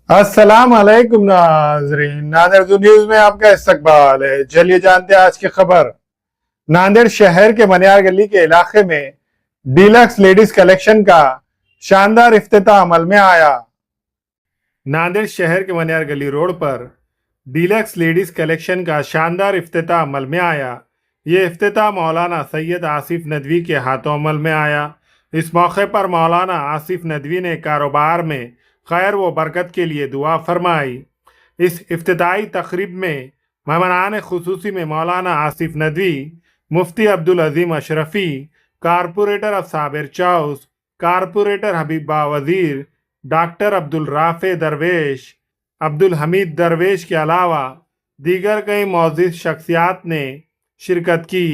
अस्सलाम वालेकुम नाजरीन, नांदेड़ न्यूज में आपका इस्तकबाल है। चलिए जानते हैं आज की खबर। नांदेड़ शहर के मनियार गली के इलाके में डीलक्स लेडीज कलेक्शन का शानदार इफ्तिताह अमल में आया। नांदेड़ शहर के मनियार गली रोड पर डीलक्स लेडीज कलेक्शन का शानदार इफ्तिताह अमल में आया। ये इफ्तिताह मौलाना सैयद आसिफ नदवी के हाथों अमल में आया। इस मौके पर मौलाना आसिफ नदवी ने कारोबार में खैर व बरकत के लिए दुआ फरमाई। इस इफ्तिताई तकरीब में मेहमानान खुसूसी में मौलाना आसिफ नदवी, मुफ्ती अब्दुल अजीम अशरफी, कारपोरेटर अब साबिर चौस, कारपोरेटर हबीबा वजीर, डॉक्टर अब्दुल राफे दरवेश, अब्दुल हमीद दरवेश के अलावा दीगर कई मौजूद शख्सियात ने शिरकत की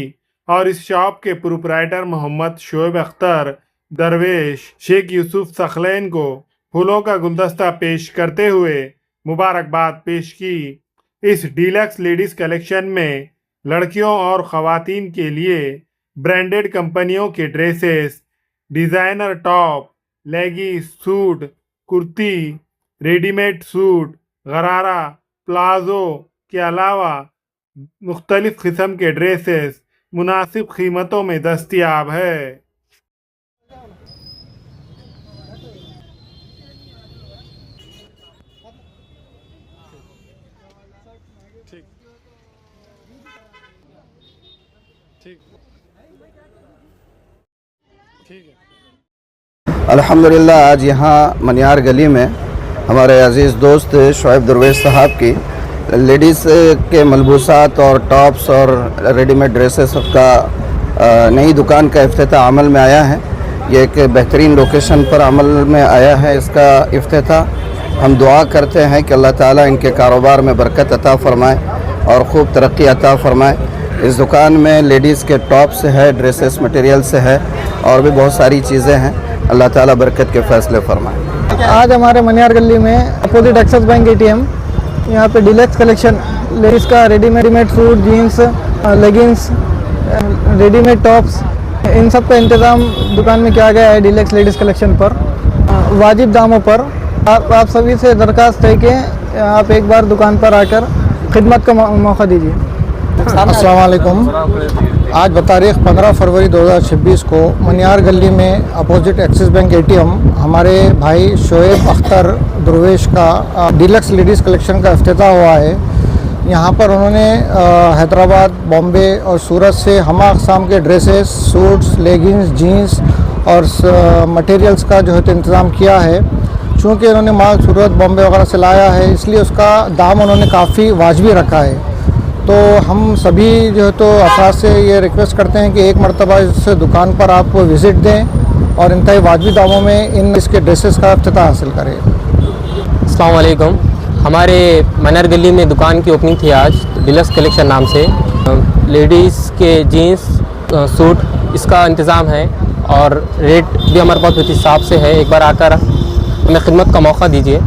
और इस शॉप के प्रोप्राइटर मोहम्मद शोएब अख्तर दरवेश शेख यूसुफ सखलैन को फूलों का गुलदस्ता पेश करते हुए मुबारकबाद पेश की। इस डीलक्स लेडीज कलेक्शन में लड़कियों और ख़वातीन के लिए ब्रांडेड कंपनियों के ड्रेसेस, डिज़ाइनर टॉप, लेगी, सूट, कुर्ती, रेडीमेड सूट, गरारा, प्लाजो के अलावा मुख्तलिफ किस्म के ड्रेसेस मुनासिब कीमतों में दस्तयाब है। ठीक ठीक ठीक है। अल्हम्दुलिल्लाह आज यहाँ मनियार गली में हमारे अज़ीज़ दोस्त शोएब दरवेश साहब की लेडीज़ के मलबूसात और टॉप्स और रेडीमेड ड्रेसेस का नई दुकान का इफ्तिताह अमल में आया है। ये एक बेहतरीन लोकेशन पर अमल में आया है इसका इफ्तिताह। हम दुआ करते हैं कि अल्लाह ताला इनके कारोबार में बरकत अता फ़रमाए और ख़ूब तरक्की अता फ़रमाए। इस दुकान में लेडीज़ के टॉप से है, ड्रेसेस मटेरियल से है और भी बहुत सारी चीज़ें हैं। अल्लाह ताला बरकत के फ़ैसले फ़रमाए। आज हमारे मनियार गली में अपोजिट एक्सिस बैंक ATM यहाँ पे डीलक्स कलेक्शन लेडीज़ का readymade suit, jeans, leggings, readymade tops, इन सब का इंतज़ाम दुकान में किया गया है डीलक्स लेडीज़ कलेक्शन पर वाजिब दामों पर। आप सभी से दरख्वास्त है कि आप एक बार दुकान पर आकर खिदमत का मौका दीजिए। अस्सलाम वालेकुम। आज बतारीख़ 15 फरवरी 2026 को मनियार गली में अपोजिट एक्सिस बैंक ATM हमारे भाई शोएब अख्तर दरवेश का डीलक्स लेडीज़ कलेक्शन का इफ्तिताह हुआ है। यहाँ पर उन्होंने हैदराबाद, बॉम्बे और सूरत से हमा अक़साम के ड्रेसेस, सूट्स, लेगिंग्स, जीन्स और मटेरियल्स का जो है इंतज़ाम किया है। चूँकि उन्होंने माल सूरत, बॉम्बे वगैरह से लाया है इसलिए उसका दाम उन्होंने काफ़ी वाजिबी रखा है। तो हम सभी जो है तो अफराद से ये रिक्वेस्ट करते हैं कि एक मरतबा इस दुकान पर आप विज़िट दें और इंतहाई वाजिबी दामों में इसके ड्रेसेस का इफ्तिताह हासिल करें। अस्सलाम वालेकुम। हमारे मनियार गली में दुकान की ओपनिंग थी आज डीलक्स कलेक्शन नाम से। लेडीज़ के जीन्स, सूट इसका इंतज़ाम है और रेट भी हमारे पास उस हिसाब से है। एक बार आकर हमें खिदमत का मौका दीजिए।